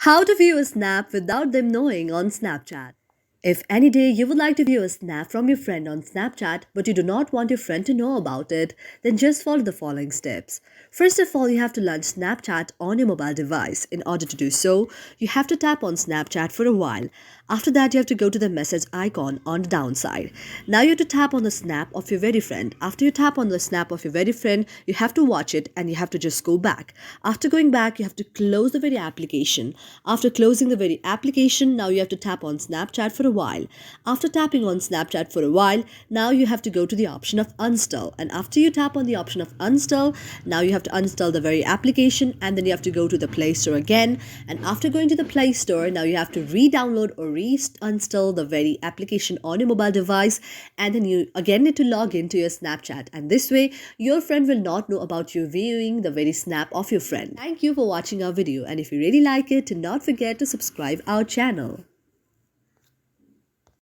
How to view a snap without them knowing on Snapchat. If any day you would like to view a snap from your friend on Snapchat but you do not want your friend to know about it, then just follow the following steps. First of all, you have to launch Snapchat on your mobile device. In order to do so, you have to tap on Snapchat for a while. After that, you have to go to the message icon on the downside. Now you have to tap on the snap of your very friend. After you tap on the snap of your very friend, you have to watch it and you have to just go back. After going back, you have to close the very application. After closing the very application, now you have to tap on Snapchat for a while. After tapping on Snapchat for a while, now you have to go to the option of uninstall. And after you tap on the option of uninstall, now you have to uninstall the very application and then you have to go to the Play Store again. And after going to the Play Store, now you have to re-download or reinstall the very application on your mobile device, and then you again need to log into your Snapchat, and this way your friend will not know about you viewing the very snap of your friend. Thank you for watching our video, and if you really like it, do not forget to subscribe our channel.